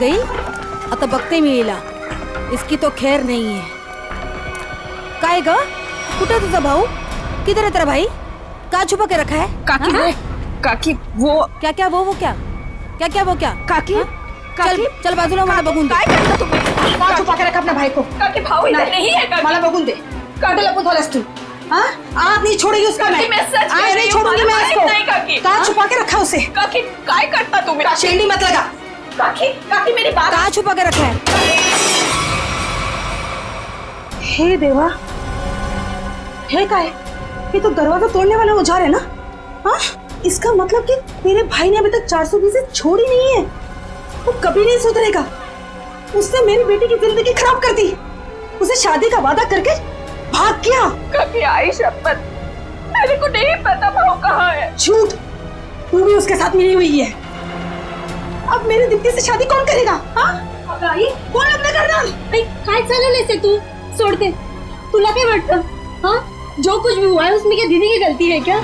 गई आता बघते मी हिला. इसकी तो खैर नहीं है. काय ग, कुठे तुझा भाऊ? किधर है तेरा भाई? कहाँ छुपा के रखा है? काकी वो, काकी वो क्या क्या वो क्या क्या क्या वो क्या? काकी चल काकी चल बाजूला, मला बघून दे. काय करता तुम्ही? का छुपा के रखा अपने भाई को? काकी भाऊ इधर नहीं है काकी. मला बघून दे. काकी लपत वालास तू. हाँ? आज नहीं छोड़ेगी उसका मैं. आज नहीं छोड़ूंगी मैं इसको. कहाँ छुपा के रखा उसे? काकी काय करता तुम्ही? शेंडी मत लगा. काकी काकी मेरी बात. कहाँ छुपा के रखा है? हे देवा, हे काय? ये तो दरवाजा तोड़ने वाला औजार है ना? हाँ? इसका मतलब कि मेरे भाई ने अभी तक 420 छोड़ी नहीं है. वो कभी नहीं सुधरेगा. उसने मेरी बेटी की जिंदगी खराब कर दी. उसे शादी का वादा करके भाग गया. कभी आई शपथ, मेरे को नहीं पता भाव कहाँ है. झूठ, तू भी उसके साथ मिली हुई है. अब मेरी दीप्ति से शादी कौन करेगा? हाँ? आई कौन लग्न करणार? काय चालवलंयस ते तू? सोड दे. तुला काय वाटतं? हाँ, जो कुछ भी हुआ है उसमें क्या दीदी की गलती है क्या?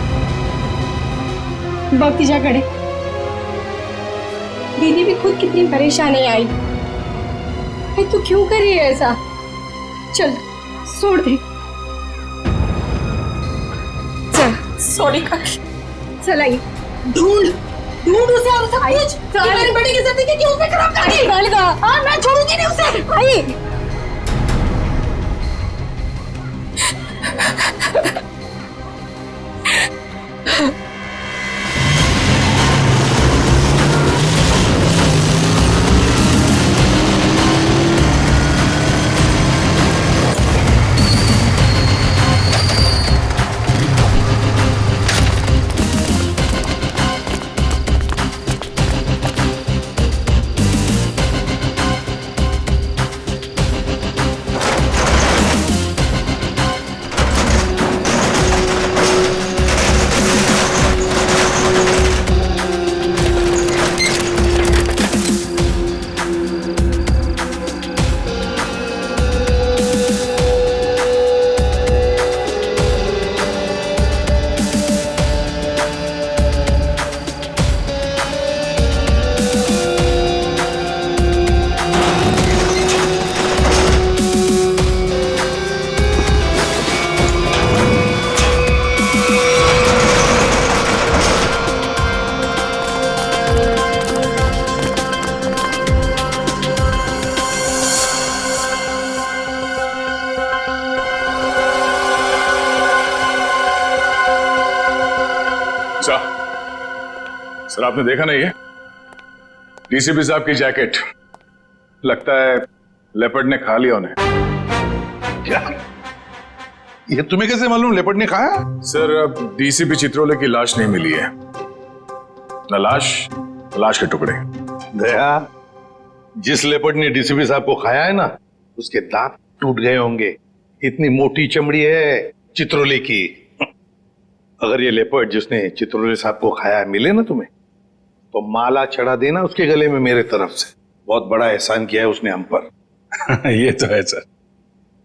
बघ तिच्याकडे. दीदी भी खुद कितनी परेशान है आई. तू क्यों कर रही है ऐसा? चल छोड़ दे. चल सॉरी काकी. चल आई. ढूंढ ढूंढ उसे और सब कुछ. मेरी बेटी की जिंदगी क्यों उसने खराब कर दी? चल गा. हाँ, मैं छोड़ूंगी नहीं उसे. आई. सर आपने देखा नहीं है डीसीपी साहब की जैकेट? लगता है लेपर्ड ने खा लिया उन्हें. क्या? ये तुम्हें कैसे मालूम लेपर्ड ने खाया? सर अब डीसीपी चित्रोले की लाश नहीं मिली है. न लाश, लाश के टुकड़े. दया, जिस लेपर्ड ने डीसीपी साहब को खाया है ना, उसके दांत टूट गए होंगे. इतनी मोटी चमड़ी है चित्रोले की. अगर ये लेपर्ड जिसने चित्रोले साहब को खाया मिले ना तुम्हें, तो माला चढ़ा देना उसके गले में मेरे तरफ से. बहुत बड़ा एहसान किया है उसने हम पर. ये तो है सर.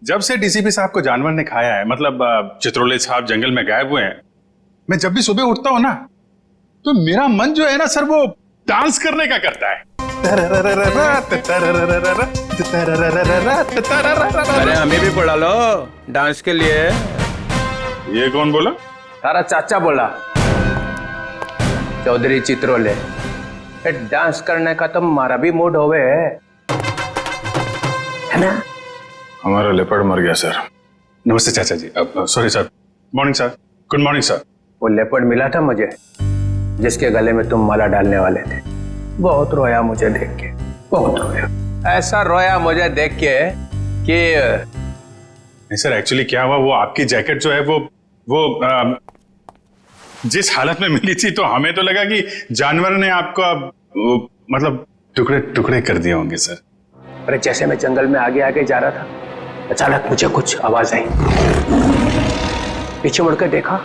जब से डीसीपी साहब को जानवर ने खाया है, मतलब चित्रोले साहब जंगल में गायब हुए हैं, मैं जब भी सुबह उठता हूं ना, तो मेरा मन जो है ना सर, वो डांस करने का करता है. अरे हमें भी बुला लो डांस के लिए. ये कौन बोला? तारा चाचा बोला, चौधरी चित्रोले. डांस करने का तो हमारा भी मूड होवे है ना. हमारा लेपर्ड मर गया सर. नमस्ते चाचा जी. Sorry sir. Morning sir. Good morning sir. वो लेपर्ड मिला था मुझे, जिसके गले में तुम माला डालने वाले थे. बहुत रोया मुझे देख के, बहुत रोया. ऐसा रोया मुझे देख के कि नहीं सर, एक्चुअली क्या हुआ, वो आपकी जैकेट जो है वो जिस हालत में मिली थी, तो हमें तो लगा कि जानवर ने आपको मतलब टुकड़े टुकड़े कर दिए होंगे सर. अरे जैसे मैं जंगल में आगे आगे जा रहा था, अचानक मुझे कुछ आवाज आई. पीछे मुड़कर देखा,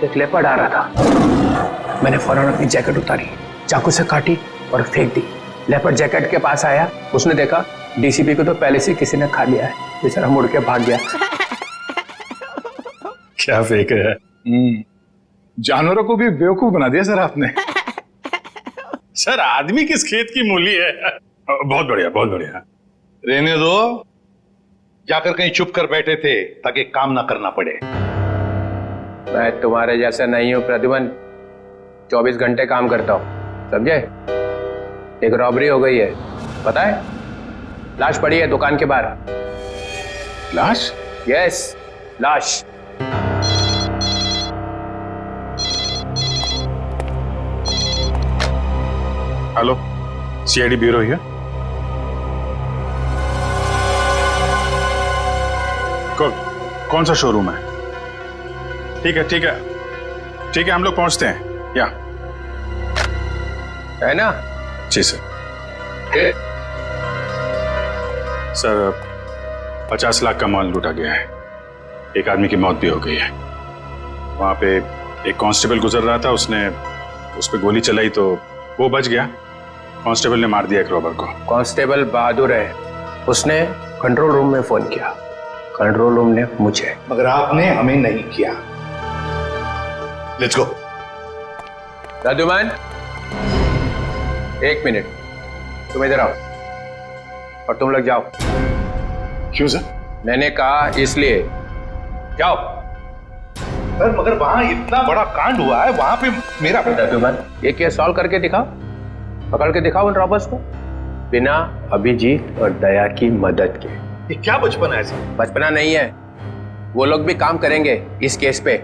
एक लेपर्ड आ रहा था. मैंने फौरन अपनी जैकेट उतारी, चाकू से काटी और फेंक दी. लेपर्ड जैकेट के पास आया, उसने देखा डीसीपी को तो पहले से किसी ने खा लिया है. बेचारा मुड़ के भाग गया. क्या फेंक है? जानवरों को भी बेवकूफ बना दिया सर आपने. सर आदमी किस खेत की मूली है. बहुत बढ़िया, बहुत बढ़िया। रहने दो, जाकर कहीं चुप कर बैठे थे ताकि काम ना करना पड़े। मैं तुम्हारे जैसा नहीं हूँ प्रद्युमन, 24 घंटे काम करता हूँ, समझे? एक रॉबरी हो गई है, पता है? लाश पड़ी है दुकान के बाहर। लाश? यस, लाश। Hello, CID bureau here. कौन सा शोरूम है? ठीक है, ठीक है, ठीक है, हम लोग पहुंचते हैं। या है ना? जी सर। सर 50 लाख का माल लूटा गया है, एक आदमी की मौत भी हो गई है। वहां पे एक कांस्टेबल गुजर रहा था, उसने उस पर गोली चलाई तो वो बच गया। कांस्टेबल ने मार दिया एक रॉबर को। कांस्टेबल बहादुर है, उसने कंट्रोल रूम में फोन किया, कंट्रोल रूम ने मुझे। मगर आपने हमें नहीं किया। Let's go. प्रद्युमन, 1 मिनट, तुम इधर आओ और तुम लोग जाओ। क्यों सर? मैंने कहा इसलिए, जाओ। सर मगर वहां इतना बड़ा कांड हुआ है, वहां पे मेरा प्रद्युमन, ये केस सॉल्व करके दिखाओ, पकड़ के दिखाओ उन रॉबर्स को, बिना अभिजीत और दया की मदद के। ये क्या बचपन है सर? बचपना नहीं है, वो लोग भी काम करेंगे इस केस पे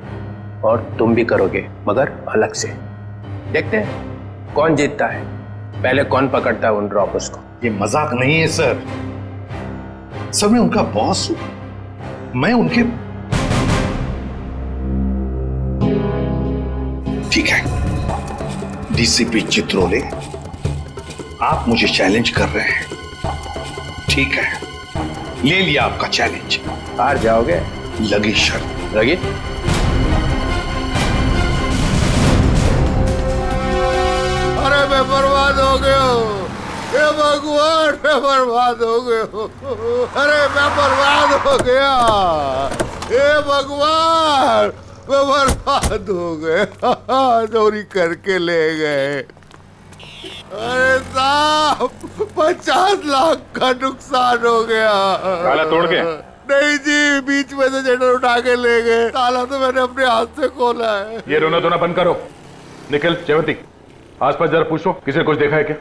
और तुम भी करोगे, मगर अलग से। देखते हैं कौन जीतता है, पहले कौन पकड़ता है उन रॉबर्स को। ये मजाक नहीं है सर मैं उनका बॉस हूं, मैं उनके। ठीक है डीसीपी चित्रोले, आप मुझे चैलेंज कर रहे हैं, ठीक है, ले लिया आपका चैलेंज। हार जाओगे? लगी शर्त। लगी? अरे मैं बर्बाद हो गया हूँ, हे भगवान, मैं बर्बाद हो गया हूँ। अरे मैं बर्बाद हो गया, हे भगवान, मैं बर्बाद हो गया। चोरी करके ले गए। अरे साहब 50 लाख का नुकसान हो गया। ताला तोड़ के? नहीं जी, बीच में से शटर उठा के ले गए। ताला तो मैंने अपने हाथ से खोला है। ये रोना धोना बंद करो। निखिल, जयवती, आसपास जरा पूछो, किसी ने कुछ देखा है क्या?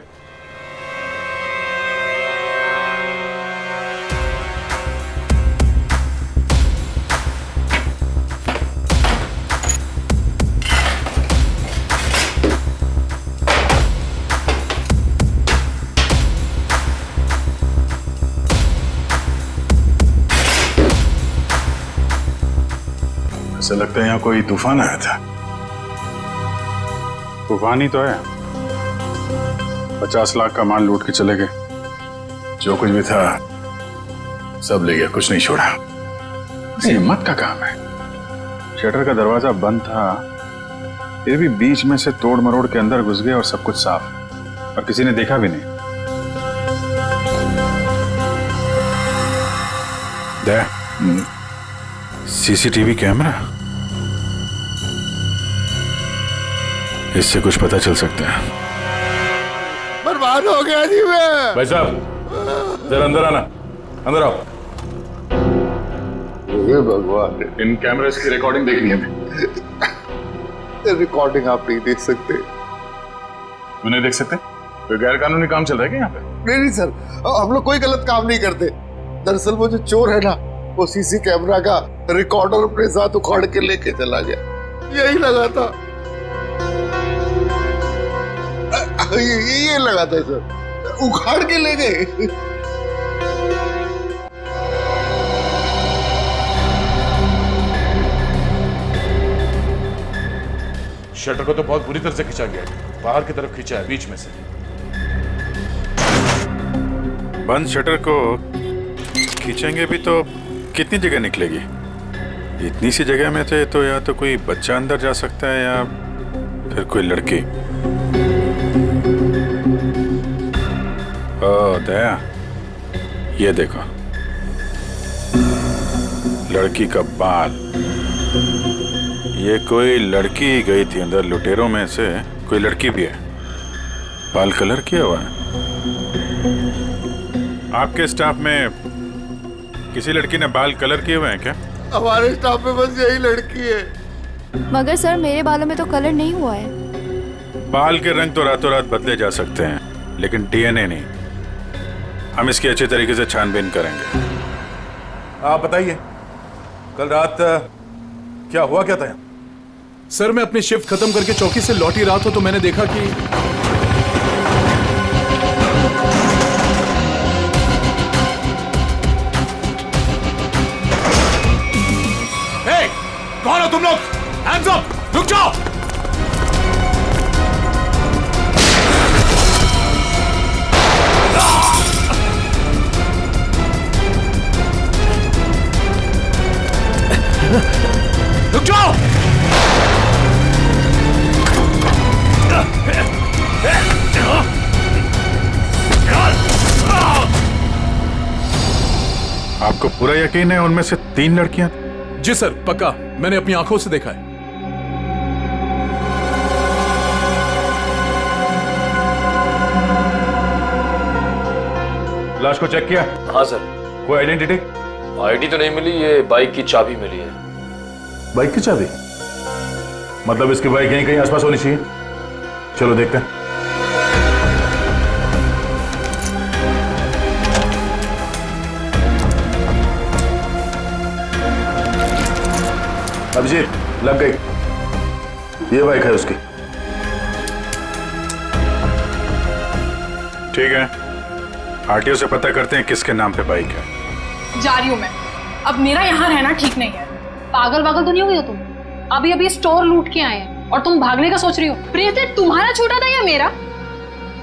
ऐसा लगता है यहाँ कोई तूफान आया था। तूफान ही तो है, 50 लाख का माल लूट के चले गए, जो कुछ भी था सब ले गया, कुछ नहीं छोड़ा। हिम्मत का काम है। शटर का दरवाजा बंद था, फिर भी बीच में से तोड़ मरोड़ के अंदर घुस गए और सब कुछ साफ, और किसी ने देखा भी नहीं। सीसीटीवी कैमरा, इससे कुछ पता चल सकता है। बर्बाद हो गया जी मैं। भाई साहब जरा अंदर आना, अंदर आओ। हे भगवान, इन कैमरास की रिकॉर्डिंग देखनी है हमें। रिकॉर्डिंग आप नहीं देख सकते। क्यों नहीं देख सकते? कोई गैर कानूनी काम चल रहा है क्या यहाँ पे? नहीं सर, हम लोग कोई गलत काम नहीं करते। दरअसल वो जो चोर है ना, वो सीसी कैमरा का रिकॉर्डर अपने साथ उखाड़ के लेके चला गया। यही लगा था, ये लगा था सर, उखाड़ के ले गए। शटर को तो बहुत बुरी तरह से खींचा गया है, बाहर की तरफ खींचा है, बीच में से। बंद शटर को खींचेंगे भी तो कितनी जगह निकलेगी? इतनी सी जगह में थे तो या तो कोई बच्चा अंदर जा सकता है या फिर कोई लड़की। ओ दया, ये देखो, लड़की का बाल। ये कोई लड़की गई थी अंदर, लुटेरों में से कोई लड़की भी है, बाल कलर किया हुआ है। आपके स्टाफ में किसी लड़की ने बाल कलर किए हुए हैं क्या? हमारे स्टाफ में बस यही लड़की है। मगर सर मेरे बालों में तो कलर नहीं हुआ है। बाल के रंग तो रातों रात बदले जा सकते हैं, लेकिन डीएनए नहीं। हम इसकी अच्छी तरीके से छानबीन करेंगे। आप बताइए, कल रात क्या हुआ क्या था? सर मैं अपनी शिफ्ट खत्म करके चौकी से लौट ही रहा था तो मैंने देखा कि कौन हो तुम लोग? Hands up! रुक जाओ! रुक जाओ! आपको पूरा यकीन है उनमें से 3 लड़कियां? जी सर पक्का, मैंने अपनी आंखों से देखा है। लाश को चेक किया? हाँ सर। कोई आइडेंटिटी? आईडी तो नहीं मिली, ये बाइक की चाबी मिली है। बाइक की चाबी? मतलब इसकी बाइक यहीं कहीं आसपास होनी चाहिए। चलो देखते हैं। अभिजीत, लग गई। ये बाइक है उसकी। ठीक है, आरटीओ से पता करते हैं किसके नाम पे बाइक है। जा रही हूँ मैं। अब मेरा यहाँ रहना ठीक नहीं है। पागल वागल तो नहीं हो गई हो तुम? अभी अभी स्टोर लूट के आए हैं और तुम भागने का सोच रही हो। प्रियते तुम्हारा छोटा था या मेरा?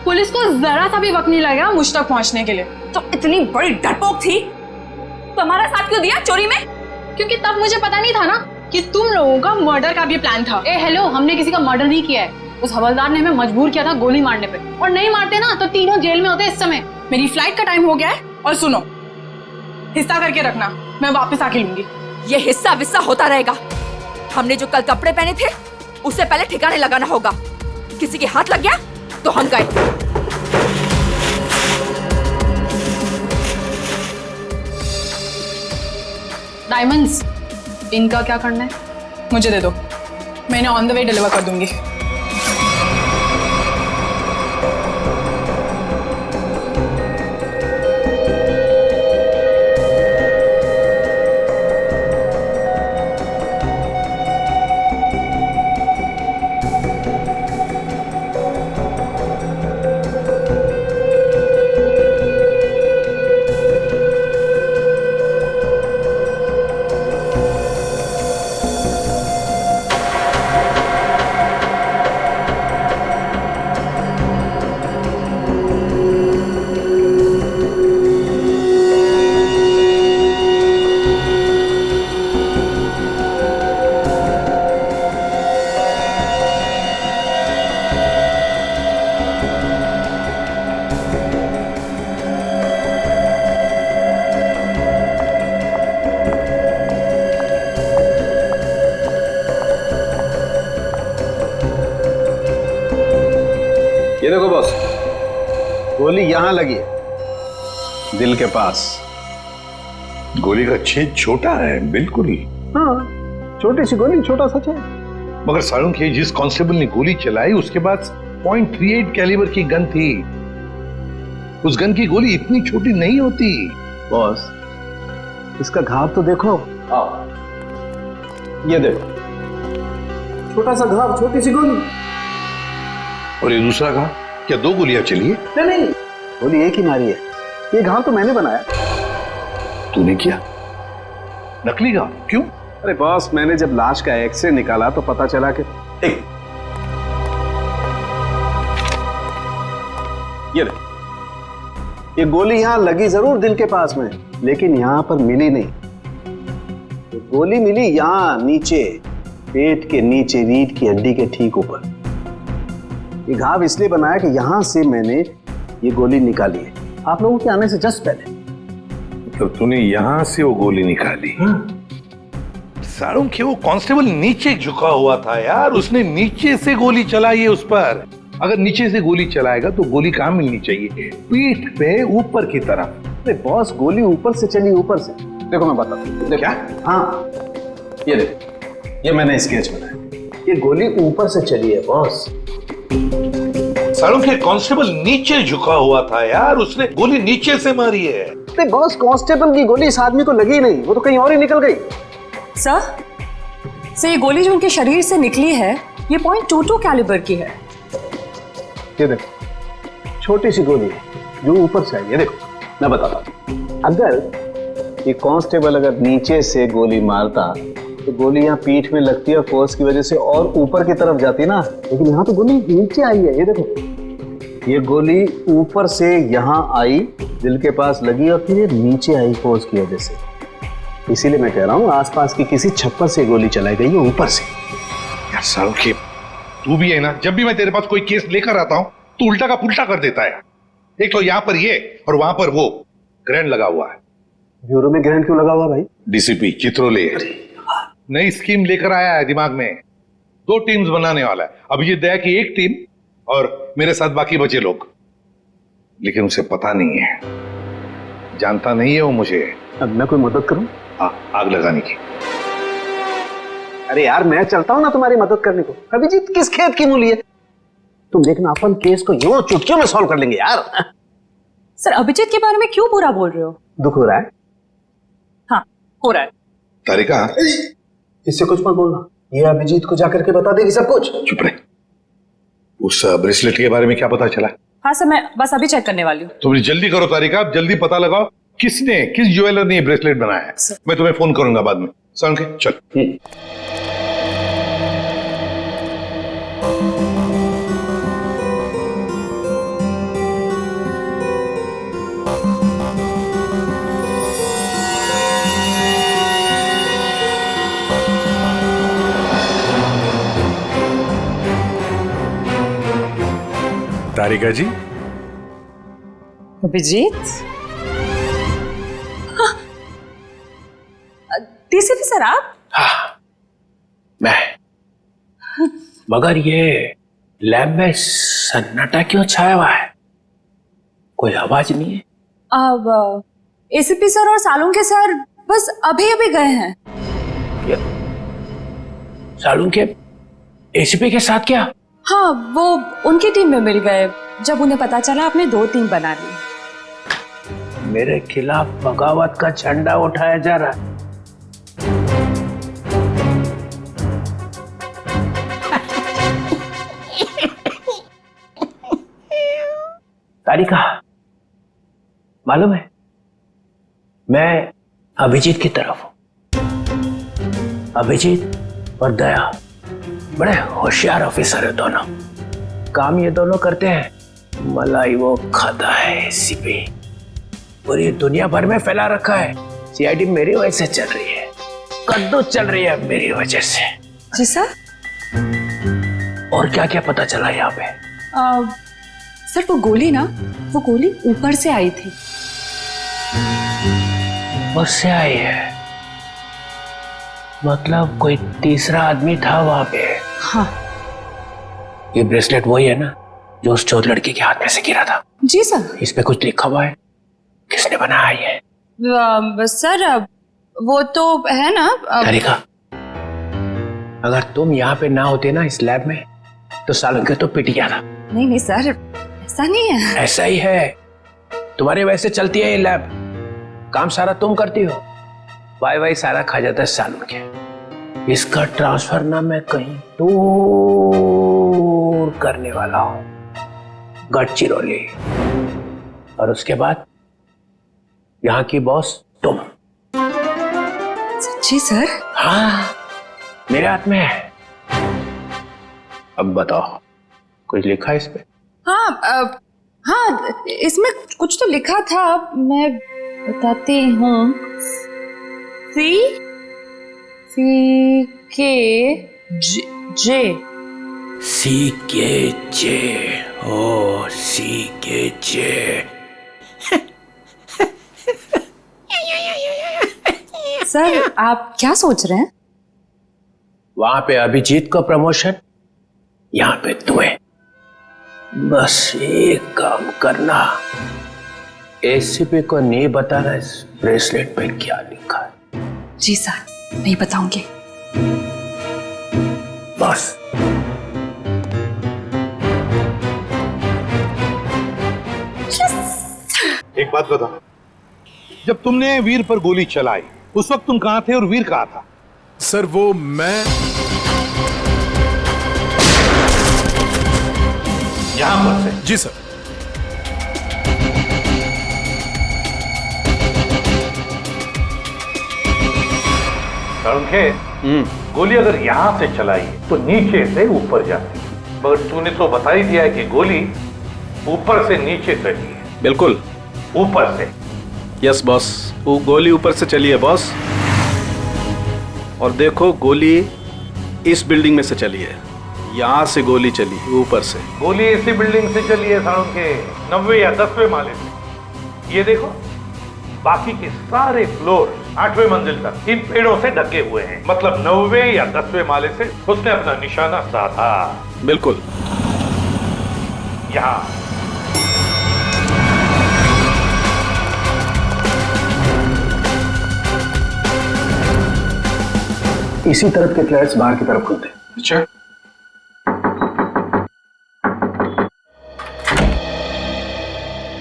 पुलिस को जरा सा भी वक्त नहीं लगा मुझ तक पहुंचने के लिए। तो इतनी बड़ी डरपोक थी तो हमारा साथ क्यों दिया चोरी में? क्योंकि तब मुझे पता नहीं था ना कि तुम लोगों का मर्डर का भी प्लान था। ए हेलो, हमने किसी का मर्डर नहीं किया है। उस हवलदार ने हमें मजबूर किया था गोली मारने पे, और नहीं मारते ना तो तीनों जेल में होते इस समय। मेरी फ्लाइट का टाइम हो गया है और सुनो, हिस्सा करके रखना, मैं वापस आके लूंगी। ये हिस्सा विस्सा होता रहेगा। हमने जो कल कपड़े पहने थे उससे पहले ठिकाने लगाना होगा। किसी के हाथ लग गया तो हम गए। डायमंड्स, इनका क्या करना है? मुझे दे दो, मैंने ऑन द वे डिलीवर कर दूंगी। ये देखो बॉस, गोली यहां लगी है, दिल के पास। गोली का छेद छोटा है, बिल्कुल। हाँ, छोटी सी गोली, छोटा सा छेद। मगर सारुण के जिस कांस्टेबल ने गोली चलाई उसके पास .38 कैलिबर की गन थी। उस गन की गोली इतनी छोटी नहीं होती। बॉस, इसका घाव तो देखो। ये देखो, छोटा सा घाव, छोटी सी गोली। और ये दूसरा घाव? क्या 2 गोलियां चली है? नहीं, गोली एक ही मारी है। ये घाव तो मैंने बनाया। तूने किया? नकली घाव? क्यों? अरे बॉस, मैंने जब लाश का एक्सरे निकाला तो पता चला कि ये गोली यहां लगी जरूर दिल के पास में, लेकिन यहां पर मिली नहीं। ये गोली मिली यहां नीचे, पेट के नीचे, रीढ़ की हड्डी के ठीक ऊपर। ये घाव इसलिए बनाया कि यहां से मैंने ये गोली निकाली है आप लोगों के आने से जस्ट पहले। मतलब तूने यहां से वो गोली निकाली? सारुण के वो कांस्टेबल नीचे झुका हुआ था यार, उसने नीचे से गोली चलाई है उस पर। अगर नीचे से गोली चलाएगा तो गोली कहाँ मिलनी चाहिए? पीठ पे ऊपर की तरफ। अरे बॉस, गोली ऊपर से चली, ऊपर से। देखो मैं बताता हूँ। क्या? हाँ, ये देखो, ये मैंने स्केच बनाया। ये गोली ऊपर से चली है बॉस। सालों के कांस्टेबल नीचे झुका हुआ था यार, उसने गोली नीचे से मारी है। अरे बॉस, कांस्टेबल की गोली इस आदमी को लगी नहीं, वो तो कहीं और ही निकल गई। सर ये गोली जो उनके शरीर से निकली है ये .22 कैलिबर की है। ये देखो, छोटी सी गोली है जो ऊपर से आई है। देखो मैं बताता हूँ, अगर ये कांस्टेबल अगर नीचे से गोली मारता तो गोली यहाँ पीठ में लगती है, फोर्स की वजह से और ऊपर की तरफ जाती ना, लेकिन यहाँ तो गोली नीचे आई है। ये देखो, ये गोली ऊपर से यहाँ आई, दिल के पास लगी और फिर नीचे आई फोर्स की वजह से। इसीलिए मैं कह रहा हूँ आसपास की किसी छप्पर से गोली चलाई गई है ऊपर से। यार सालों के, तू भी है ना, जब भी मैं तेरे पास कोई केस लेकर आता हूँ तो उल्टा का पुल्टा कर देता है। एक तो यहाँ पर ये और वहां पर वो ग्रैंड लगा हुआ है। ब्यूरो में ग्रैंड क्यों लगा हुआ भाई? डीसीपी चित्रोले नई स्कीम लेकर आया है दिमाग में। 2 टीम्स बनाने वाला है। अभिजीत दया की एक टीम और मेरे साथ बाकी बचे लोग। लेकिन उसे पता नहीं है, जानता नहीं है वो मुझे। अब मैं कोई मदद करूं? आग लगाने की। अरे यार, मैं चलता हूं ना तुम्हारी मदद करने को। अभिजीत किस खेत की मूली है? तुम देखना, अपन केस को यूं चुटकियों में सॉल्व कर लेंगे यार। सर अभिजीत के बारे में क्यों बुरा बोल रहे हो? दुख हो रहा है? हाँ हो रहा है। तारिका, इससे कुछ मत बोलना, ये अभिजीत को जाकर के बता देगी सब कुछ। चुप रहे। उस ब्रेसलेट के बारे में क्या पता चला? हाँ सर, मैं बस अभी चेक करने वाली हूँ। तुम जल्दी करो तारिका, जल्दी पता लगाओ किस ज्वेलर ने ये ब्रेसलेट बनाया है। मैं तुम्हें फोन करूंगा बाद में। समझ के चल। तारिका जी। अभिजीत, डीसीपी सर आप? हाँ मैं, मगर ये लैब में सन्नाटा क्यों छाया हुआ है? कोई आवाज नहीं है। अब एसीपी सर और सालुंके सर बस अभी अभी गए हैं। सालुंके एसीपी के साथ क्या? हाँ, वो उनकी टीम में मिल गए जब उन्हें पता चला आपने 2 टीम बना ली। मेरे खिलाफ बगावत का झंडा उठाया जा रहा है। तारिका, मालूम है मैं अभिजीत की तरफ हूं। अभिजीत और दया बड़े होशियार ऑफिसर है दोनों। काम ये दोनों करते हैं, मलाई वो खाता है एसीपी। पूरी दुनिया भर में फैला रखा है। सीआईडी मेरी वजह से चल रही है, कद्दू चल रही है मेरी वजह से। जी सर। और क्या क्या पता चला यहाँ पे? सर वो गोली ऊपर से आई थी। ऊपर से आई है? मतलब कोई तीसरा आदमी था वहां पे? हाँ। ये ब्रेसलेट वही है ना जो उस चोर लड़की के हाथ में से गिरा था? जी सर। इस पे कुछ लिखा हुआ है? किसने बनाया ये? सर वो तो है ना। तारिका, अगर तुम यहाँ पे ना होते ना इस लैब में तो सालुंके तो पिट गया था। नहीं सर, ऐसा नहीं है। ऐसा ही है। तुम्हारी वजह से चलती है ये लैब। काम सारा तुम करती हो, वाई सारा खा जाता है सालुंके। इसका ट्रांसफर ना मैं कहीं दूर करने वाला हूं, गढ़चिरौली। और उसके बाद यहाँ की बॉस तुम। सच्ची सर? हाँ, मेरे हाथ में है। अब बताओ, कुछ लिखा है इस पे? हाँ, इसमें कुछ तो लिखा था, मैं बताती हूँ। C K J ओ CKJ। सर आप क्या सोच रहे हैं? वहां पे अभिजीत को प्रमोशन, यहाँ पे तुम्हें। बस एक काम करना, एसीपी को नहीं बताना इस ब्रेसलेट पे क्या लिखा है। जी सर, नहीं बताऊंगी। बस। एक बात बता, जब तुमने वीर पर गोली चलाई उस वक्त तुम कहां थे और वीर कहां था? सर वो मैं यहां पर से? जी सर। गोली अगर यहां से चलाई तो नीचे से ऊपर जाती, मगर तूने तो बता ही दिया है कि गोली ऊपर से नीचे चली है। बिल्कुल ऊपर से। यस बॉस, वो गोली ऊपर से चली है बॉस। और देखो गोली इस बिल्डिंग में से चली है, यहाँ से गोली चली है ऊपर से। गोली इसी बिल्डिंग से चली है सारुण के 9वें या 10वें माले से। ये देखो बाकी के सारे फ्लोर 8वें मंजिल तक इन पेड़ों से ढके हुए हैं, मतलब 9वें या 10वें माले से उसने अपना निशाना साधा। बिल्कुल। यहाँ इसी तरफ के फ्लैट्स बाहर की तरफ खुलते। अच्छा,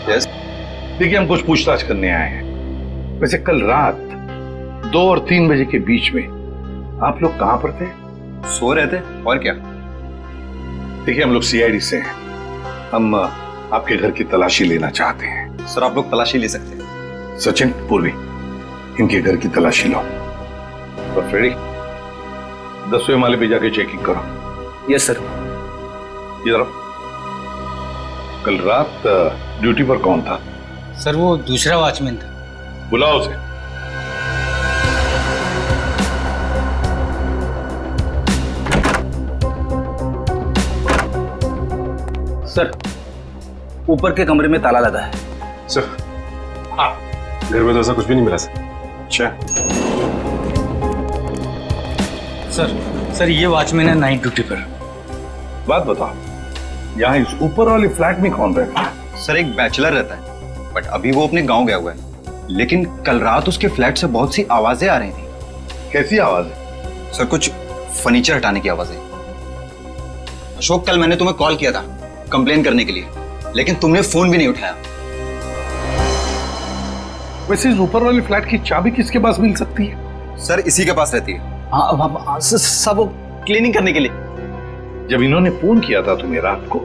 यस। देखिए हम कुछ पूछताछ करने आए हैं। वैसे कल रात 2 और 3 बजे के बीच में आप लोग कहां पर थे? सो रहे थे, और क्या। देखिए हम लोग सीआईडी से हैं, हम आपके घर की तलाशी लेना चाहते हैं। सर आप लोग तलाशी ले सकते हैं। सचिन, पूर्वी, इनके घर की तलाशी लो। तो फ्रेडी 10वें माले पे जाके चेकिंग करो। Yes sir. इधर कल रात ड्यूटी पर कौन था? सर वो दूसरा वॉचमैन था। बुलाओ उसे। सर ऊपर के कमरे में ताला लगा है। सर हाँ, घर में तो ऐसा कुछ भी नहीं मिला सर। अच्छा सर ये वॉचमैन है नाइट ड्यूटी पर। बात बताओ, यहाँ इस ऊपर वाले फ्लैट में कौन रहता है? सर एक बैचलर रहता है, बट अभी वो अपने गांव गया हुआ है। लेकिन कल रात उसके फ्लैट से बहुत सी आवाजें आ रही थी। कैसी आवाजें? सर कुछ फर्नीचर हटाने की आवाजें। अशोक, कल मैंने तुम्हें कॉल किया था कंप्लेन करने के लिए, लेकिन तुमने फोन भी नहीं उठाया। वैसे इस ऊपर वाले फ्लैट की चाबी किसके पास मिल सकती है? सर इसी के पास रहती है। हाँ सब वो क्लीनिंग करने के लिए। जब इन्होंने फोन किया था तुम्हें रात को,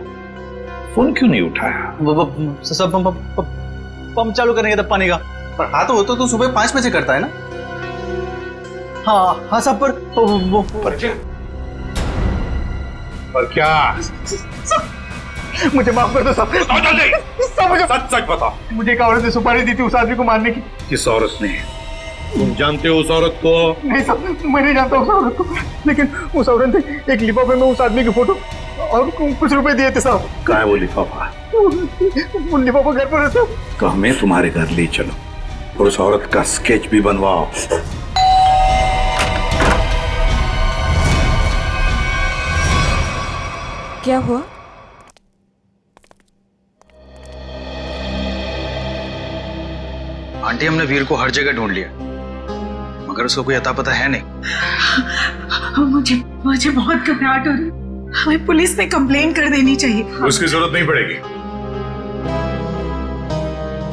फोन क्यों नहीं उठाया? सब पंप चालू करने का पानी का। पर हाँ तो सुबह 5 बजे करता है ना। हाँ सब पर क्या? मुझे माफ कर दो सब। मुझे सच बताओ। मुझे एक औरत ने सुपारी दी थी उस आदमी को मारने की। किस औरत ने? तुम जानते हो उस औरत को? नहीं साहब, मैं नहीं जानता उस औरत को, लेकिन उस औरत ने एक लिफाफे में उस आदमी की फोटो और कुछ रुपए दिए थे साहब। कहाँ है वो लिफाफा? वो लिफाफा घर पर रहता। तो हमें तुम्हारे घर ले चलो और उस औरत का स्केच भी बनवाओ। क्या हुआ? आंटी हमने वीर को हर जगह ढूंढ लिया, मगर उसको कोई अता पता है नहीं। मुझे बहुत घबराहट हो रही है। हमें पुलिस में कंप्लेन कर देनी चाहिए। उसकी जरूरत नहीं पड़ेगी।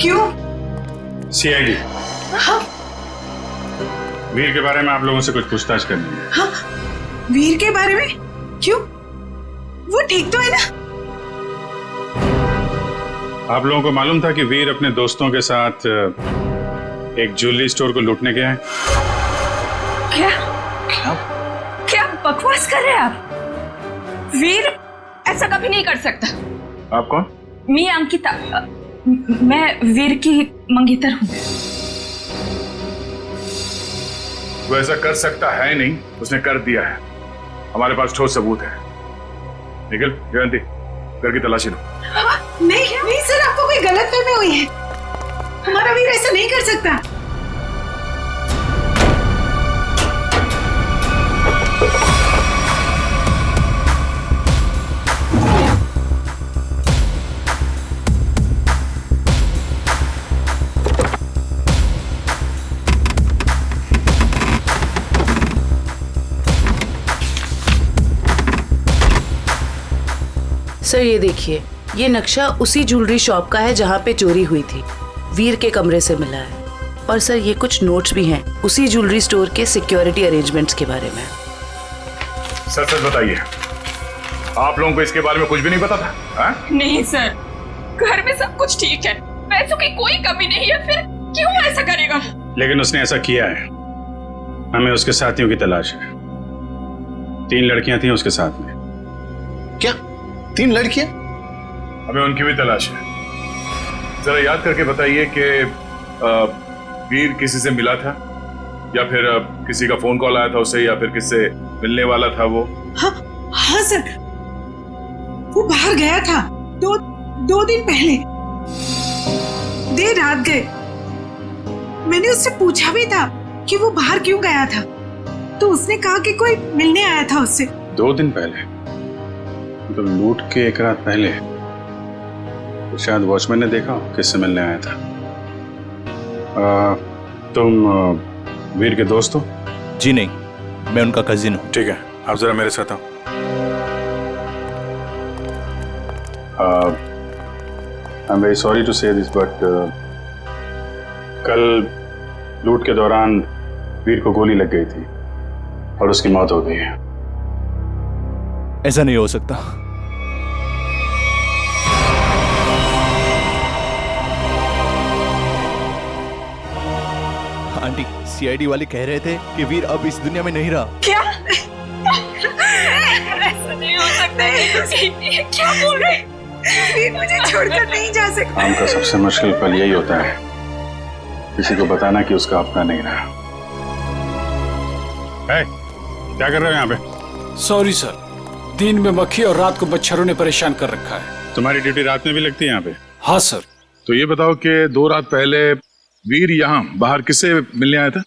क्यों? सीआईडी वीर के बारे में आप लोगों से कुछ पूछताछ करनी है। हाँ, वीर के बारे में? क्यों? वो ठीक तो है ना? आप लोगों को मालूम था कि वीर अपने दोस्तों के साथ एक ज्वेलरी स्टोर को लूटने गया है? क्या बकवास कर रहे हैं आप? वीर ऐसा कभी नहीं कर सकता। आप कौन? मैं अंकिता, मैं वीर की मंगेतर हूँ। वो ऐसा कर सकता है नहीं, उसने कर दिया है। हमारे पास ठोस सबूत है। निखिल, जयंती, घर की तलाशी लो। नहीं सर, आपको कोई गलतफहमी हुई है। हमारा वीर ऐसा नहीं कर सकता। सर ये देखिए, ये नक्शा उसी ज्वेलरी शॉप का है जहाँ पे चोरी हुई थी। वीर के कमरे से मिला है। और सर ये कुछ नोट्स भी हैं उसी ज्वेलरी स्टोर के सिक्योरिटी अरेंजमेंट्स के बारे में। सच सच बताइए, आप लोगों को इसके बारे में कुछ भी नहीं पता था? हा? नहीं सर, घर में सब कुछ ठीक है, पैसों की कोई कमी नहीं है, फिर क्यों ऐसा करेगा? लेकिन उसने ऐसा किया है। हमें उसके साथियों की तलाश है। 3 लड़कियां थी उसके साथ में। क्या 3 लड़कियां? हमें उनकी भी तलाश है। जरा याद करके बताइए कि वीर किसी से मिला था या फिर किसी का फोन कॉल आया था उसे, या फिर किससे मिलने वाला था वो? हाँ सर, वो बाहर गया था 2 दिन पहले, देर रात गए। मैंने उससे पूछा भी था कि वो बाहर क्यों गया था, तो उसने कहा कि कोई मिलने आया था उससे। 2 दिन पहले? तो लूट के 1 रात पहले तो शायद वॉचमैन ने देखा किससे मिलने आया था। तुम वीर के दोस्त हो? जी नहीं, मैं उनका कजिन हूँ। ठीक है, आप जरा मेरे साथ आओ। I am very sorry to say this, but कल लूट के दौरान वीर को गोली लग गई थी और उसकी मौत हो गई है। ऐसा नहीं हो सकता। आंटी, सीआईडी वाले कह रहे थे कि वीर अब इस दुनिया में नहीं रहा। क्या? ऐसा नहीं हो सकता है। क्या बोल रहे? वीर मुझे छोड़कर नहीं जा सकता। काम का सबसे मुश्किल पल यही होता है, किसी को बताना कि उसका अपना नहीं रहा। क्या कर रहे हो यहाँ पे? सॉरी सर, दिन में मक्खी और रात को मच्छरों ने परेशान कर रखा है। तुम्हारी ड्यूटी रात में भी लगती है यहाँ पे? हाँ सर। तो ये बताओ कि 2 रात पहले वीर यहाँ बाहर किससे मिलने आया था?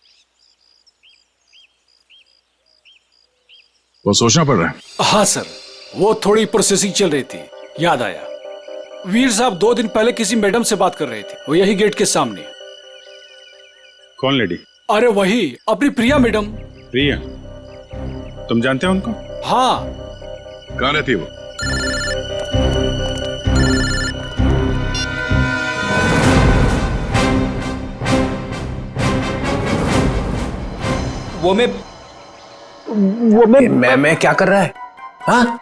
वो सोचना पड़ रहा है। हाँ सर, वो थोड़ी प्रोसेसिंग चल रही थी, याद आया। वीर साहब 2 दिन पहले किसी मैडम से बात कर रहे थे, वो यही गेट के सामने। कौन लेडी? अरे वही, अपनी प्रिया मैडम। प्रिया? तुम जानते हो उनको? हाँ। कहाँ रहती है वो? मैं क्या कर रहा है? हाँ,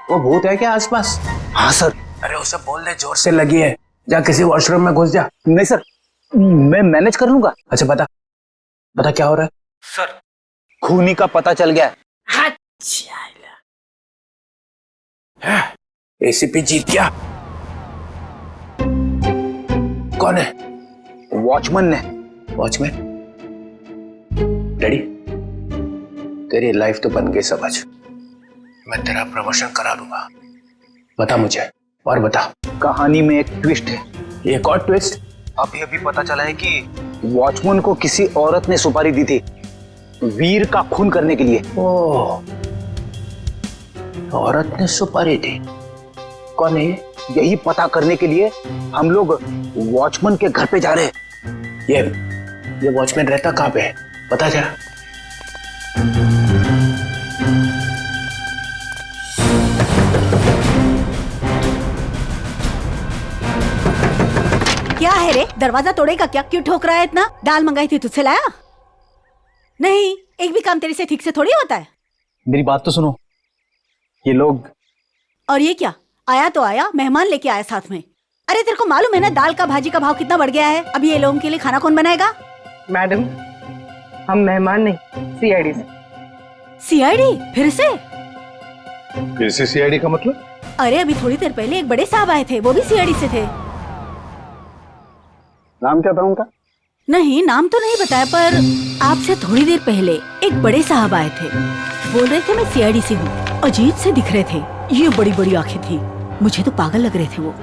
वो भूत है क्या आसपास? हाँ सर। अरे उसे बोल दे जोर से लगी है, जा किसी वॉशरूम में घुस जा। नहीं सर, मैं मैनेज कर लूंगा। अच्छा बता क्या हो रहा है? सर, खूनी का पता चल गया। एसीपी जीत गया। कौन है? वॉचमैन ने। वॉचमैन? डैडी, तेरी लाइफ तो बन गई समझ। मैं तेरा प्रमोशन करा दूंगा। बता मुझे, और बता। कहानी में एक ट्विस्ट है। एक और ट्विस्ट? अभी पता चला है कि वॉचमैन को किसी औरत ने सुपारी दी थी वीर का खून करने के लिए। ओह, औरत ने सुपारी दी? कौन है? यही पता करने के लिए हम लोग वॉचमैन के घर पे जा रहे हैं। ये वॉचमैन रहता कहाँ पे है, पता जरा। क्या है रे, दरवाजा तोड़ेगा क्या? क्यों ठोक रहा है इतना? दाल मंगाई थी, तुझसे लाया नहीं? एक भी काम तेरे से ठीक से थोड़ी होता है। मेरी बात तो सुनो, ये लोग। और ये क्या? आया तो आया, मेहमान लेके आया साथ में। अरे तेरे को मालूम है ना दाल का भाजी का भाव कितना बढ़ गया है? अभी ये लोगों के लिए खाना कौन बनाएगा? मैडम, हम मेहमान नहीं, सीआईडी से। सीआईडी? फिर से सीआईडी का मतलब? अरे अभी थोड़ी देर पहले एक बड़े साहब आए थे, वो भी सीआईडी से थे। नाम क्या था उनका? नहीं, नाम तो नहीं बताया, पर आपसे थोड़ी देर पहले एक बड़े साहब आए थे, बोल रहे थे मैं सीआईडी से हूँ। अजीब से दिख रहे थे, ये बड़ी बड़ी आंखें थी, मुझे तो पागल लग रहे थे वो।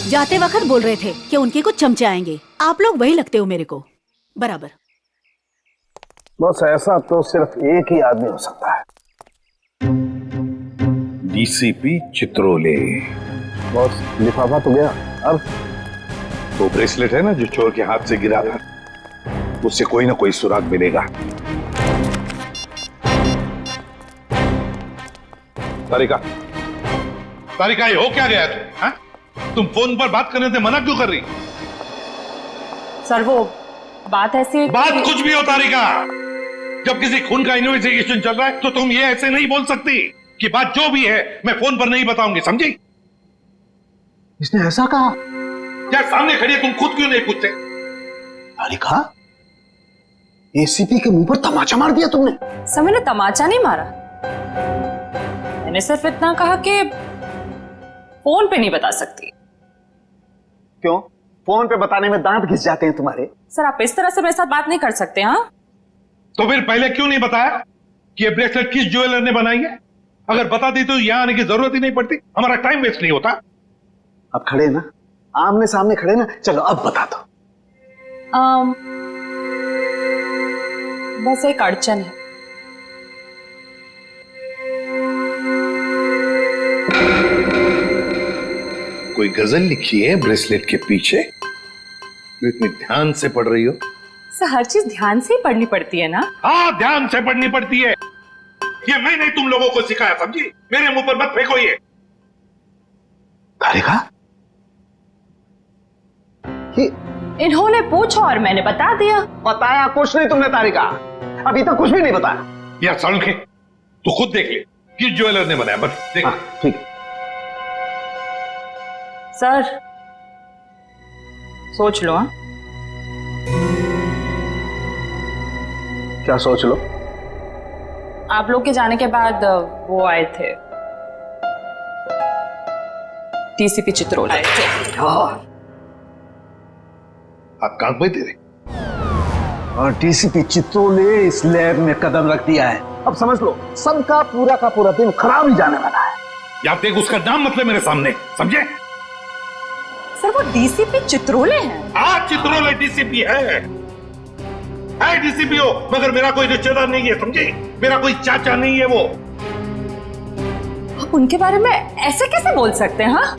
जाते वक्त बोल रहे थे कि उनके कुछ चमचे आएंगे। आप लोग वही लगते हो मेरे को बराबर। बस ऐसा तो सिर्फ एक ही आदमी हो सकता है। डीसीपी चित्रोले। बॉस लिफाफा तो गया, अब वो ब्रेसलेट है ना जो चोर के हाथ से गिरा था, उससे कोई ना कोई सुराग मिलेगा। तारिका, तारिका ये हो क्या गया तुम फोन पर बात करने से मना क्यों कर रही? सर वो बात ऐसी बात कुछ भी हो तारिका, जब किसी खून का इन्वेस्टिगेशन चल रहा है तो तुम ये ऐसे नहीं बोल सकती कि बात जो भी है मैं फोन पर नहीं बताऊंगी, समझी? इसने ऐसा कहा? क्या सामने खड़ी है, तुम खुद क्यों नहीं पूछते? तारिका, एसीपी के मुंह पर तमाचा मार दिया तुमने। सर मैंने तमाचा नहीं मारा, मैंने सिर्फ इतना कहा कि फोन पे नहीं बता सकती। क्यों? फोन पे बताने में दांत घिस जाते हैं तुम्हारे। सर आप इस तरह से मेरे साथ बात नहीं कर सकते। हाँ तो फिर पहले क्यों नहीं बताया कि ये ब्रेसलेट किस ज्वेलर ने बनाई है? अगर बता दी तो यहां आने की जरूरत ही नहीं पड़ती, हमारा टाइम वेस्ट नहीं होता। अब खड़े ना, आमने सामने खड़े ना, चलो अब बता दो। बस एक अड़चन है। कोई गजल लिखी है ब्रेसलेट के पीछे? तो इतनी ध्यान से पढ़ रही हो? सर हर चीज ध्यान से ही पढ़नी पड़ती है ना। हाँ ध्यान से पढ़नी पड़ती है, ये मैंने तुम लोगों को सिखाया, समझी? मेरे मुंह पर मत फेंको ये। तारिका, इन्होंने पूछा और मैंने बता दिया। बताया कुछ नहीं तुमने तारिका, अभी तक कुछ भी नहीं बताया। यार सड़के, तू खुद देख ले किस ज्वेलर ने बनाया, बस देख। ठीक है सर, सोच लो। हाँ क्या सोच लो? आप लोग के जाने के बाद वो आए थे, डीसीपी चित्रोल आए थे। आप काम पे तेरे, और डीसीपी चित्रोल ने इस लैब में कदम रख दिया है। अब समझ लो सबका पूरा का पूरा दिन खराब ही जाने वाला है। यार देख, उसका नाम मतलब मेरे सामने, समझे? सर वो डीसीपी चित्रोले हैं। हाँ चित्रोले डीसीपी है डीसीपी हो, मगर मेरा कोई रिश्तेदार नहीं है, समझे? मेरा कोई चाचा नहीं है वो। आप उनके बारे में ऐसे कैसे बोल सकते हैं? हाँ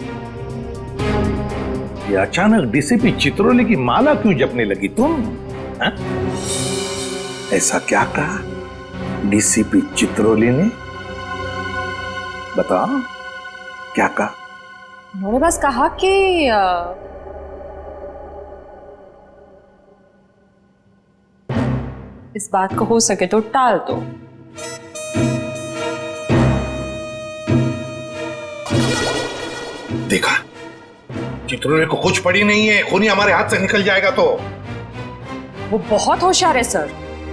ये अचानक डीसीपी चित्रोले की माला क्यों जपने लगी तुम? हा? ऐसा क्या कहा डीसीपी चित्रोले ने? बताओ क्या कहा? उन्होंने बस कहा कि इस बात को हो सके तो टाल दो। देखा, चित्रोले को कुछ पड़ी नहीं है, खूनी हमारे हाथ से निकल जाएगा तो। वो बहुत होशियार है सर।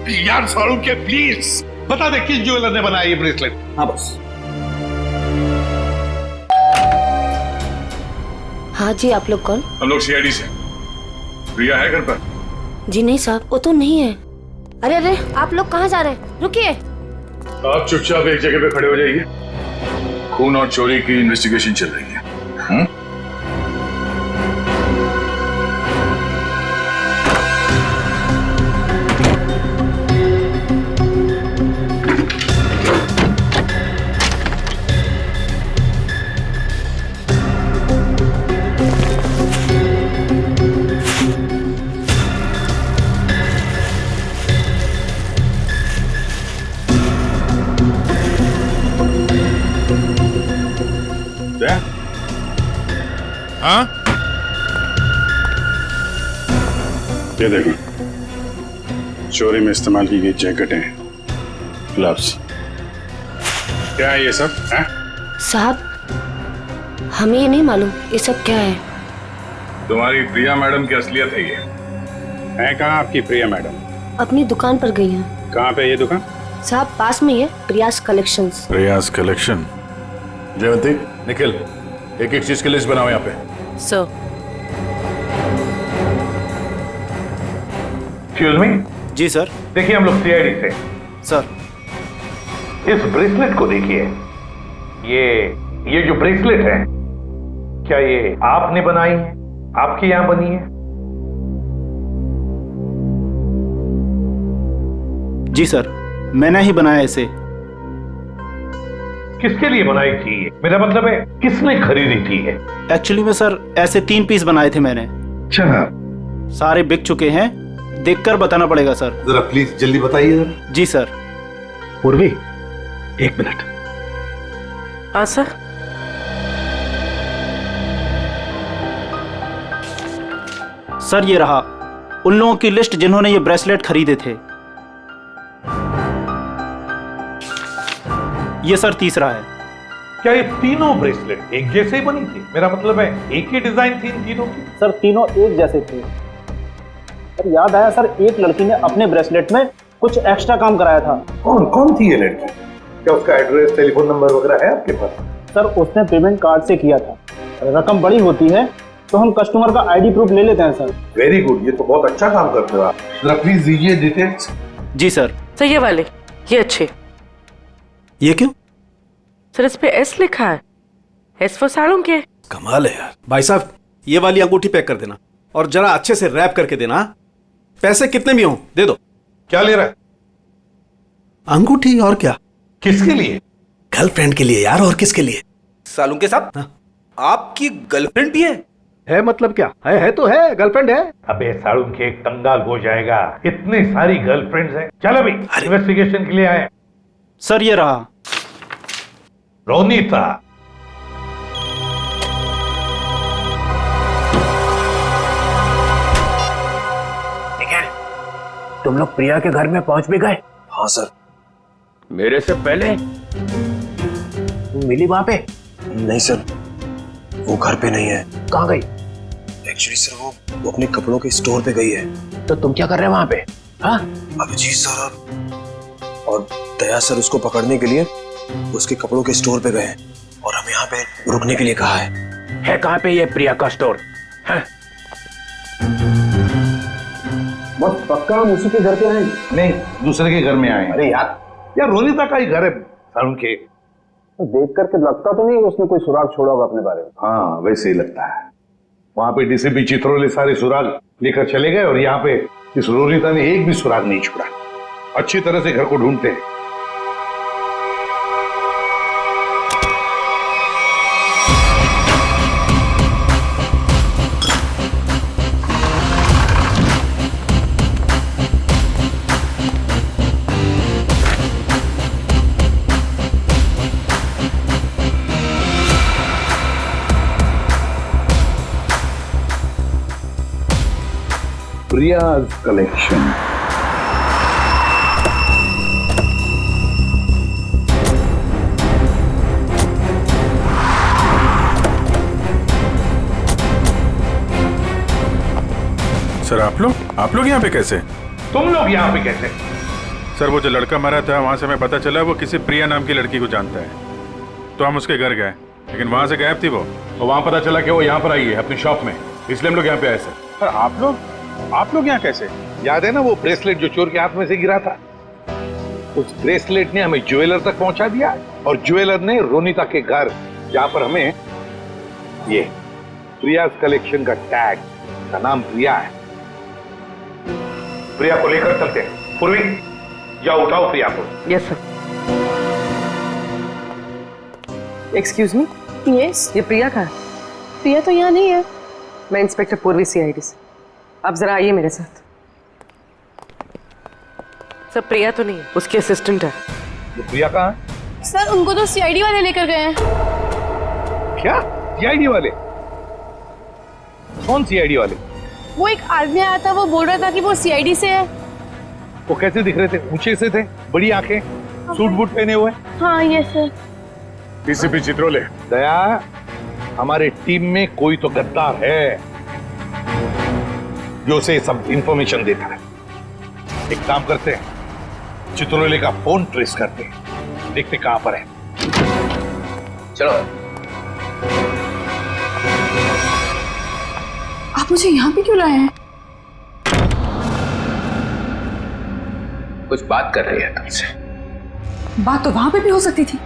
यार सारू के प्लीज बता दे किस ज्वेलर ने बनाया ये ब्रेसलेट। हाँ बस। हाँ जी, आप लोग कौन? हम लोग सीआईडी से। प्रिया है घर पर? जी नहीं साहब, वो तो नहीं है। अरे अरे, आप लोग कहाँ जा रहे हैं? रुकिए। आप चुपचाप एक जगह पे खड़े हो जाइए, खून और चोरी की इन्वेस्टिगेशन चल रही है। हाँ? ये देखो, चोरी में इस्तेमाल की गई जैकेटें, ग्लव्स। क्या है ये सब? साहब हमें ये नहीं मालूम ये सब क्या है। तुम्हारी प्रिया मैडम की असलियत है ये। है कहाँ आपकी प्रिया मैडम? अपनी दुकान पर गई हैं। कहाँ पे ये दुकान? साहब पास में ही है, प्रियास कलेक्शंस। रियाज कलेक्शन। जयवंती, निखिल, एक एक चीज की लिस्ट बनाओ यहाँ पे। सर। Excuse me. जी सर। देखिए हम लोग सीआईडी से। सर इस ब्रेसलेट को देखिए, ये जो ब्रेसलेट है, क्या ये आपने बनाई है? आपके यहां बनी है? जी सर, मैंने ही बनाया इसे। किसके लिए बनाई थी ये? मेरा मतलब है किसने खरीदी थी ये? एक्चुअली में सर ऐसे 3 पीस बनाए थे मैंने। अच्छा, सारे बिक चुके हैं, देखकर बताना पड़ेगा सर। जरा प्लीज जल्दी बताइए जरा। जी सर। पूर्वी 1 मिनट। हाँ सर। सर ये रहा उन लोगों की लिस्ट जिन्होंने ये ब्रेसलेट खरीदे थे। ये सर तीसरा है। क्या ये तीनों ब्रेसलेट एक जैसे ही बनी थी? मेरा मतलब है एक ही डिजाइन थी इन तीनों की? सर तीनों एक जैसे थे। सर याद आया सर, एक लड़की ने अपने ब्रेसलेट में कुछ एक्स्ट्रा काम कराया था। कौन थी ये लड़की? क्या उसका एड्रेस, टेलीफोन नंबर वगैरह है आपके पास? सर उसने पेमेंट कार्ड से किया था। रकम बड़ी होती है तो हम कस्टमर का आईडी प्रूफ ले लेते हैं सर। वेरी गुड, ये तो बहुत अच्छा काम करते हो आप। जरा प्लीज दीजिए डिटेल्स। जी सर। सर ये वाले, ये अच्छे। ये क्यों? सर इस पे एस लिखा है, एस फॉर साड़ों के। कमाल है यार। भाई साहब ये वाली अंगूठी पैक कर देना और जरा अच्छे से रैप करके देना। पैसे कितने भी हों दे दो। क्या ले रहा है? अंगूठी। और क्या? किसके लिए? गर्लफ्रेंड के लिए यार, और किसके लिए? सालुंके के साथ आपकी गर्लफ्रेंड भी है मतलब क्या है तो है, गर्लफ्रेंड है। अबे साड़ू के एक कंगाल हो जाएगा, इतनी सारी गर्लफ्रेंड्स हैं। चल अभी इन्वेस्टिगेशन के लिए आए। सर ये रहा रोनीता। तुम लोग प्रिया के घर में पहुंच भी गए? हाँ सर। मेरे से पहले? मिली वहां पे? नहीं सर, वो घर पे नहीं है। कहाँ गई? एक्चुअली सर वो अपने कपड़ों के स्टोर पे गई है। तो तुम क्या कर रहे हो वहां पे? हाँ? अभिजीत सर और दया सर उसको पकड़ने के लिए उसके कपड़ों के स्टोर पे गए और हमें यहाँ पे रुकने के लिए कहा है। कहाँ पे ये प्रिया का स्टोर? हाँ? बस पक्का हम उसी के घर पे आए? नहीं, दूसरे के घर में आए। अरे यार रोनीता का ही घर है सारुण के। तो देख करके लगता तो नहीं उसने कोई सुराग छोड़ा होगा अपने बारे में। हाँ वैसे ही लगता है। वहां पे डीसीपी चित्रोले सारे सुराग लेकर चले गए और यहाँ पे इस रोनीता ने एक भी सुराग नहीं छोड़ा। अच्छी तरह से घर को ढूंढते हैं। प्रियाज कलेक्शन। सर आप लोग यहाँ पे कैसे? तुम लोग यहाँ पे कैसे? सर वो जो लड़का मरा था वहां से हमें पता चला वो किसी प्रिया नाम की लड़की को जानता है, तो हम उसके घर गए, लेकिन वहां से गायब थी वो। और वहां पता चला कि वो यहाँ पर आई है अपनी शॉप में, इसलिए हम लोग यहाँ पे आए सर। सर आप लोग यहाँ कैसे? याद है ना वो ब्रेसलेट जो चोर के हाथ में से गिरा था? उस ब्रेसलेट ने हमें ज्वेलर तक पहुंचा दिया और ज्वेलर ने रोनीता के घर, जहां पर हमें ये प्रियाज कलेक्शन का टैग, का नाम प्रिया है। प्रिया को लेकर चलते हैं। पूर्वी जाओ, उठाओ प्रिया को। Yes sir. एक्सक्यूज मी, यस ये प्रिया कहाँ है? प्रिया तो यहाँ नहीं है। मैं इंस्पेक्टर पूर्वी सीआईडी से। आप जरा आइए मेरे साथ। सर प्रिया तो नहीं है, उसकी असिस्टेंट है। ये प्रिया कहाँ है? सर उनको तो सीआईडी वाले लेकर गए हैं। क्या सीआईडी वाले? कौन सीआईडी वाले? वो एक आदमी आया था, वो बोल रहा था कि वो सीआईडी से है। वो कैसे दिख रहे थे? ऊंचे से थे, बड़ी आंखें, सूट बूट पहने हुए। हाँ ये सर। डीसीपी चित्रोले। दया, हमारे टीम में कोई तो गद्दार है जो उसे सब इंफॉर्मेशन देता है। एक काम करते हैं, चित्रोले का फोन ट्रेस करते हैं, देखते कहां पर है। चलो। आप मुझे यहाँ पे क्यों लाए हैं? कुछ बात कर रही है तुमसे। बात तो वहां पे भी हो सकती थी।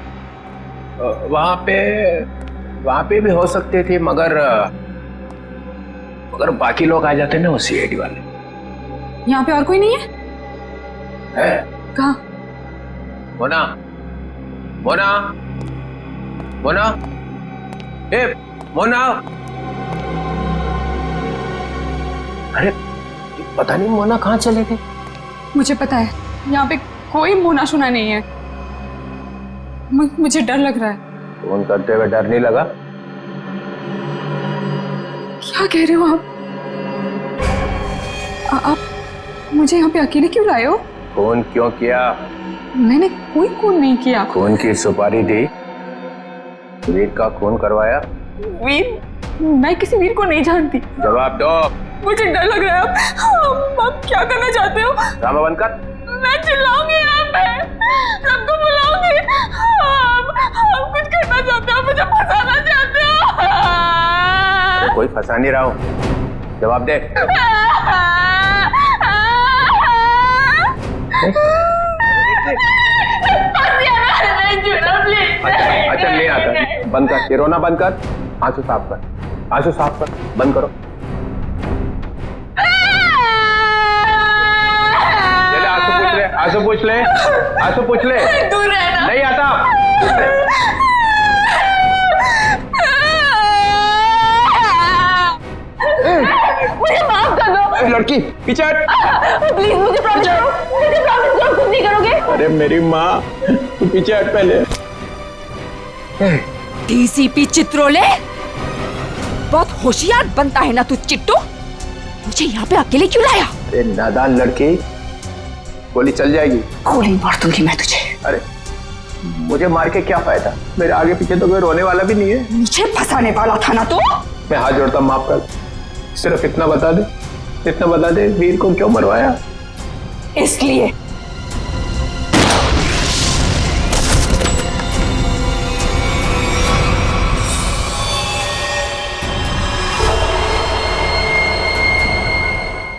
वहां पे भी हो सकती थी, मगर बाकी लोग आ जाते ना, वो सीआईडी वाले। यहाँ पे और कोई नहीं है? है? कहाँ? मोना, मोना, मोना, ए मोना, अरे पता नहीं मोना कहाँ चले गए। मुझे पता है यहाँ पे कोई मोना सुना नहीं है। मुझे डर लग रहा है। फोन करते हुए डर नहीं लगा? क्या कह रहे हो आप मुझे यहाँ पे अकेले क्यों लाए हो? फोन क्यों किया? मैंने कोई खून नहीं किया। खून की सुपारी दी, वीर का खून करवाया। वीर? मैं किसी वीर को नहीं जानती। जवाब दो। मुझे डर लग रहा है। आप क्या करना चाहते हो? ड्रामा बंद कर। मैं चिल्लाऊंगी यहाँ पे, सबको बुलाऊंगी। आप कुछ करना चाहते हो, मुझे फंसाना चाहते हो। कोई फंसा नहीं रहा हूँ, जवाब दे। अच्छा नहीं आता, बंद कर, ये रोना बंद कर, आंसू साफ कर, आंसू साफ कर, बंद करो। आंसू पूछ ले, आंसू पूछ ले। दूर रहना। नहीं आता। मुझे माफ कर दो। लड़की पीछे हट। प्लीज मुझे प्रॉमिस करो, मुझे प्रॉमिस करो कुछ नहीं करोगे। अरे मेरी माँ, तू पीछे हट पहले। डीसीपी चित्रोले, बहुत होशियार बनता है ना तू चिट्टू। मुझे यहाँ पे अकेले क्यों लाया? अरे नादान लड़की, गोली चल जाएगी। गोली मार दूंगी मैं तुझे। अरे मुझे मार के क्या फायदा? मेरे आगे पीछे तो कोई रोने वाला भी नहीं है। मुझे फंसाने वाला था ना तू। मैं हाथ जोड़ता, माफ कर। सिर्फ इतना बता दे, वीर को क्यों मरवाया? इसलिए